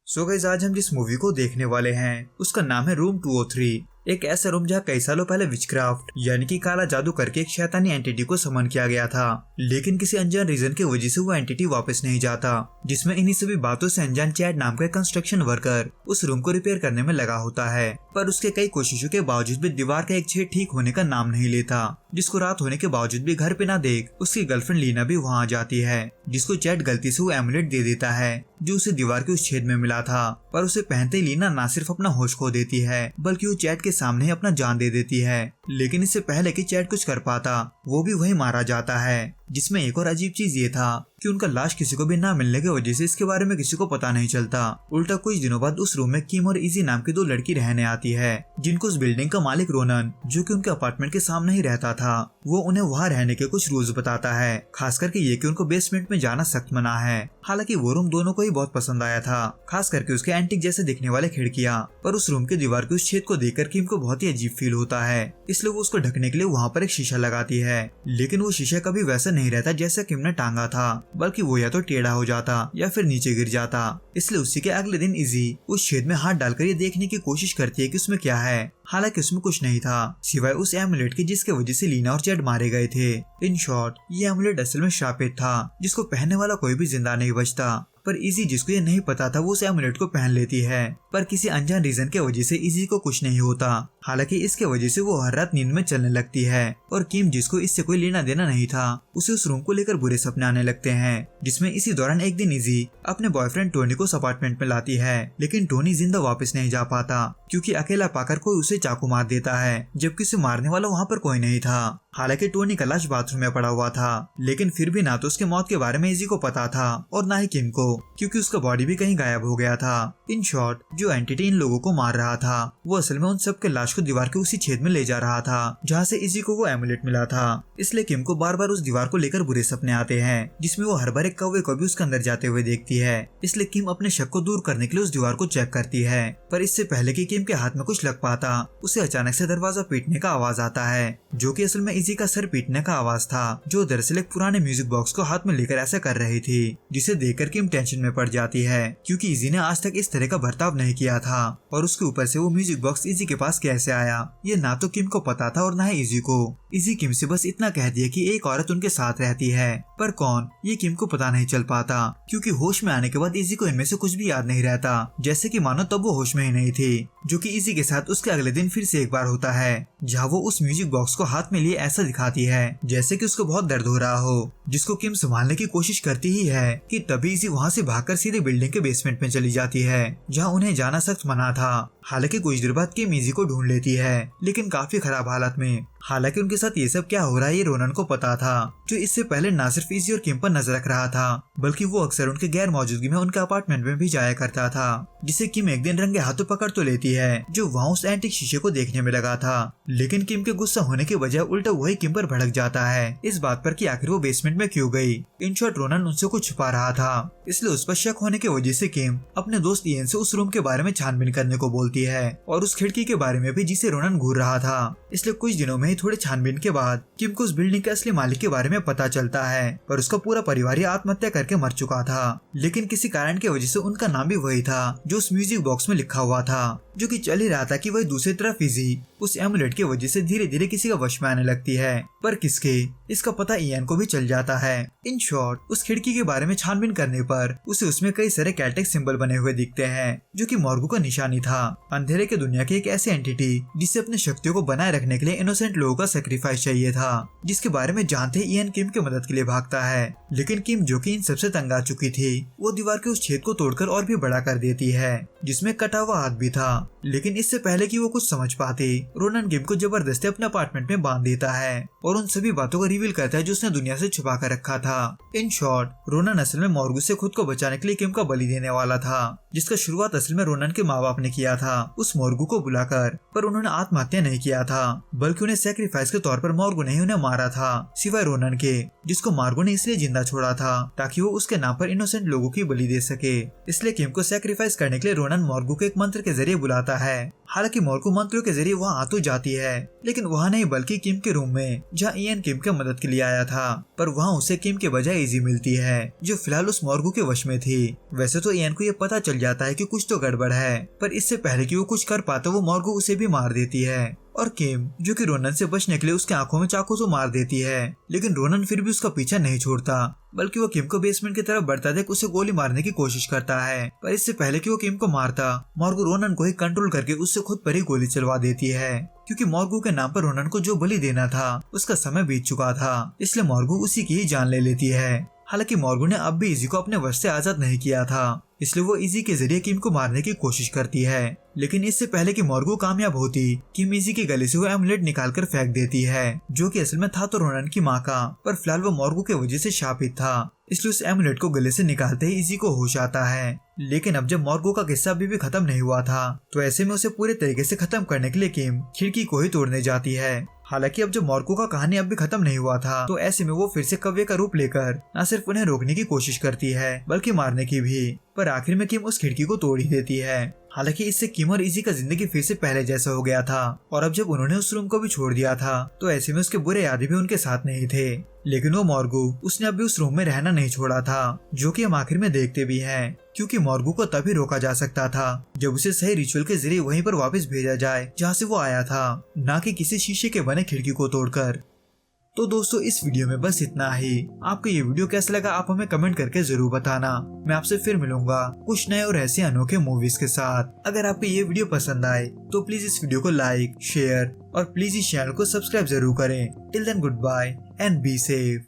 So guys, आज हम जिस मूवी को देखने वाले हैं उसका नाम है रूम 203। एक ऐसा रूम जहाँ कई सालों पहले विचक्राफ्ट यानी कि काला जादू करके एक शैतानी एंटिटी को समन किया गया था, लेकिन किसी अनजान रीजन की वजह से वो एंटिटी वापस नहीं जाता। जिसमें इन्हीं सभी बातों से अनजान चैड नाम का कंस्ट्रक्शन वर्कर उस रूम को रिपेयर करने में लगा होता है, पर उसके कई कोशिशों के बावजूद भी दीवार का एक छेद ठीक होने का नाम नहीं लेता। जिसको रात होने के बावजूद भी घर पे ना देख उसकी गर्लफ्रेंड लीना भी वहाँ आ जाती है, जिसको चैड गलती से वो एमुलेट दे देता है जो उसे दीवार के उस छेद में मिला था। पर उसे पहनते ही लीना ना सिर्फ अपना होश खो देती है बल्कि वो चैड के सामने ही अपना जान दे देती है। लेकिन इससे पहले कि चैड कुछ कर पाता वो भी वही मारा जाता है। जिसमें एक और अजीब चीज ये था कि उनका लाश किसी को भी ना मिलने की वजह से इसके बारे में किसी को पता नहीं चलता। उल्टा कुछ दिनों बाद उस रूम में किम और इजी नाम की दो लड़की रहने आती है, जिनको उस बिल्डिंग का मालिक रोनन, जो कि उनके अपार्टमेंट के सामने ही रहता था, वो उन्हें वहाँ रहने के कुछ रूल्स बताता है। खास करके ये कि उनको बेसमेंट में जाना सख्त मना है। हालांकि वो रूम दोनों को ही बहुत पसंद आया था, खास करके उसके एंटीक जैसे दिखने वाले खिड़कियाँ। पर उस रूम के दीवार के उस छेद को देखकर किम को बहुत ही अजीब फील होता है, इसलिए वो उसको ढकने के लिए वहाँ पर एक शीशा लगाती है। लेकिन वो शीशा कभी वैसा नहीं रहता जैसा किम ने टांगा था, बल्कि वो या तो टेढ़ा हो जाता या फिर नीचे गिर जाता। इसलिए उसी के अगले दिन इजी उस छेद में हाथ डालकर ये देखने की कोशिश करती है कि उसमें क्या है। हालांकि उसमें कुछ नहीं था सिवाय उस एमुलेट के जिसके वजह से लीना और चैड मारे गए थे। इन शॉर्ट, ये एमुलेट असल में शापित था जिसको पहनने वाला कोई भी जिंदा नहीं बचता। पर इजी, जिसको ये नहीं पता था, वो उस एमुलेट को पहन लेती है। पर किसी अनजान रीजन के वजह से इजी को कुछ नहीं होता। हालांकि इसके वजह से वो हर रात नींद में चलने लगती है और किम, जिसको इससे कोई लेना देना नहीं था, उसे उस रूम को लेकर बुरे सपने आने लगते हैं। जिसमें इसी दौरान एक दिन इजी अपने बॉयफ्रेंड टोनी को अपार्टमेंट में लाती है, लेकिन टोनी जिंदा वापस नहीं जा पाता क्योंकि अकेला पाकर कोई उसे चाकू मार देता है, जबकि उसे मारने वाला वहाँ पर कोई नहीं था। हालांकि टोनी का लाश बाथरूम में पड़ा हुआ था, लेकिन फिर भी ना तो उसके मौत के बारे में इजी को पता था और ना ही किम को, क्योंकि उसका बॉडी भी कहीं गायब हो गया था। इन शॉर्ट, जो एंटिटी इन लोगों को मार रहा था वो असल में उन सब के लाश को दीवार के उसी छेद में ले जा रहा था जहाँ से इजी को वो एमुलेट मिला था। इसलिए किम को बार बार उस दीवार को लेकर बुरे सपने आते हैं, जिसमें वो हर बार एक कौवे को भी उसके अंदर जाते हुए देखती है। इसलिए किम अपने शक को दूर करने के लिए उस दीवार को चेक करती है, पर इससे पहले कि किम के हाथ में कुछ लग पाता, उसे अचानक से दरवाजा पीटने का आवाज आता है, जो कि असल में इजी का सर पीटने का आवाज था, जो दरअसल एक पुराने म्यूजिक बॉक्स को हाथ में लेकर ऐसा कर रही थी। जिसे देखकर किम टेंशन में पड़ जाती है क्योंकि इजी ने आज तक इस तरह का बर्ताव नहीं किया था, और उसके ऊपर से वो म्यूजिक बॉक्स इजी के पास कैसे आया ये ना तो किम को पता था और ना ही इजी को। इजी किम से बस इतना कह दिया कि एक औरत उनके साथ रहती है, पर कौन ये किम को पता नहीं चल पाता क्योंकि होश में आने के बाद इजी को इनमें से कुछ भी याद नहीं रहता, जैसे कि मानो तब वो होश में ही नहीं थी। जो कि इजी के साथ उसके अगले दिन फिर से एक बार होता है, जहाँ वो उस म्यूजिक बॉक्स को हाथ में लिए ऐसा दिखाती है जैसे कि उसको बहुत दर्द हो रहा हो, जिसको किम संभालने की कोशिश करती ही है कि तभी इजी वहाँ से भागकर सीधे बिल्डिंग के बेसमेंट में चली जाती है, जहाँ उन्हें जाना सख्त मना था। हालांकि कुछ देर बाद किम इजी को ढूंढ लेती है, लेकिन काफी खराब हालत में। हालांकि उनके साथ ये सब क्या हो रहा है ये रोनन को पता था, जो इससे पहले ना सिर्फ इजी और किम पर नजर रख रहा था, बल्कि वो अक्सर उनके गैर मौजूदगी में उनके अपार्टमेंट में भी जाया करता था। जिसे किम एक दिन रंगे हाथों पकड़ तो लेती है, जो वहाँ उस एंटीक शीशे को देखने में लगा था। लेकिन किम के गुस्सा होने के बजाय उल्टा वही किम पर भड़क जाता है, इस बात पर कि आखिर वो बेसमेंट में क्यों गई। इन शॉर्ट, रोनन उनसे कुछ छुपा रहा था, इसलिए उस पर शक होने की वजह से किम अपने दोस्त इयन से उस रूम के बारे में छानबीन करने को बोलती है, और उस खिड़की के बारे में भी जिसे रोनन घूर रहा था। इसलिए कुछ दिनों में ही थोड़े छानबीन के बाद किम को उस बिल्डिंग के असली मालिक के बारे में पता चलता है, पर उसका पूरा परिवार आत्महत्या करके मर चुका था। लेकिन किसी कारण की वजह से उनका नाम भी वही था जो उस म्यूजिक बॉक्स में लिखा हुआ था, जो कि चल ही रहा था कि वही दूसरी तरफ इजी उस एमुलेट की वजह से धीरे धीरे किसी का वश में आने लगती है, पर किसके, इसका पता इयन को भी चल जाता है। इन शॉर्ट, उस खिड़की के बारे में छानबीन करने पर उसे उसमें कई सारे कैल्टिक सिंबल बने हुए दिखते हैं, जो कि मॉर्गू का निशानी था, अंधेरे के दुनिया की एक ऐसी एंटिटी जिसे अपने शक्तियों को बनाए रखने के लिए इनोसेंट लोगों का सेक्रीफाइस चाहिए था, जिसके बारे में जानते ही इयन किम की मदद के लिए भागता है। लेकिन किम, जो कि इन सबसे तंग आ चुकी थी, वो दीवार के उस छेद को तोड़कर और भी बड़ा कर देती है, जिसमें कटा हुआ हाथ भी था। लेकिन इससे पहले कि वो कुछ समझ पाती, रोनन किम को जबरदस्ती अपने अपार्टमेंट में बांध देता है और उन सभी बातों को रिवील करता है जो उसने दुनिया से छुपा कर रखा था। इन शॉर्ट, रोनन असल में मॉर्गू से खुद को बचाने के लिए किम का बलि देने वाला था, जिसका शुरुआत असल में रोनन के माँ बाप ने किया था उस मॉर्गू को बुलाकर। पर उन्होंने आत्महत्या नहीं किया था, बल्कि उन्हें सैक्रिफाइस के तौर पर मॉर्गू ने उन्हें मारा था, सिवाय रोनन के, जिसको मार्गो ने इसलिए जिंदा छोड़ा था ताकि वो उसके नाम पर इनोसेंट लोगों की बलि दे सके। इसलिए किम को सैक्रिफाइस करने के लिए रोनन मॉर्गू को एक मंत्र के जरिए बुलाता है। हालांकि मॉर्गू मंत्रों के जरिए वहाँ आ तो जाती है, लेकिन वहाँ नहीं बल्कि किम के रूम में, जहाँ इयन किम के मदद के लिए आया था, पर वहाँ उसे किम के बजाय इजी मिलती है, जो फिलहाल उस मॉर्गू के वश में थी। वैसे तो इयन को ये पता चल जाता है कि कुछ तो गड़बड़ है, पर इससे पहले कि वो कुछ कर पाता वो मॉर्गो उसे भी मार देती है। और किम जो कि रोनन से बचने के लिए उसके आंखों में चाकू तो मार देती है, लेकिन रोनन फिर भी उसका पीछा नहीं छोड़ता, बल्कि वो किम को बेसमेंट की तरफ बढ़ता देख उसे गोली मारने की कोशिश करता है। पर इससे पहले कि वो किम को मारता, मॉर्गो रोनन को ही कंट्रोल करके उससे खुद पर ही गोली चलवा देती है, क्योंकि मॉर्गो के नाम पर रोनन को जो बलि देना था उसका समय बीत चुका था, इसलिए मॉर्गो उसी की ही जान ले लेती है। हालांकि मॉर्गो ने अब भी इजी को अपने वश से आजाद नहीं किया था, इसलिए वो इजी के जरिए किम को मारने की कोशिश करती है। लेकिन इससे पहले कि मॉर्गो कामयाब होती, किम इजी के गले से वो एमुलेट निकालकर फेंक देती है, जो कि असल में था तो रोनन की माँ का, पर फिलहाल वो मॉर्गो के वजह से शापित था, इसलिए उस एमुलेट को गले से निकालते ही इजी को होश आता है। लेकिन अब जब मॉर्गो का किस्सा अभी भी खत्म नहीं हुआ था, तो ऐसे में उसे पूरे तरीके से खत्म करने के लिए किम खिड़की को ही तोड़ने जाती है। हालांकि अब जब मॉर्गो का कहानी अब भी खत्म नहीं हुआ था, तो ऐसे में वो फिर से कव्वे का रूप लेकर न सिर्फ उन्हें रोकने की कोशिश करती है, बल्कि मारने की भी, पर आखिर में किम उस खिड़की को तोड़ ही देती है। हालांकि इससे किम और इजी का जिंदगी फिर से पहले जैसा हो गया था, और अब जब उन्होंने उस रूम को भी छोड़ दिया था, तो ऐसे में उसके बुरे यादें भी उनके साथ नहीं थे। लेकिन वो मॉर्गो उसने अभी उस रूम में रहना नहीं छोड़ा था, जो कि हम आखिर में देखते भी हैं, क्योंकि मॉर्गो को तभी रोका जा सकता था जब उसे सही रिचुअल के जरिए वहीं पर वापस भेजा जाए जहाँ से वो आया था, ना कि किसी शीशे के बने खिड़की को तोड़कर। तो दोस्तों इस वीडियो में बस इतना ही। आपको ये वीडियो कैसा लगा आप हमें कमेंट करके जरूर बताना। मैं आपसे फिर मिलूंगा कुछ नए और ऐसे अनोखे मूवीज के साथ। अगर आपको ये वीडियो पसंद आए तो प्लीज इस वीडियो को लाइक, शेयर और प्लीज इस चैनल को सब्सक्राइब जरूर करें। Till then goodbye and be safe.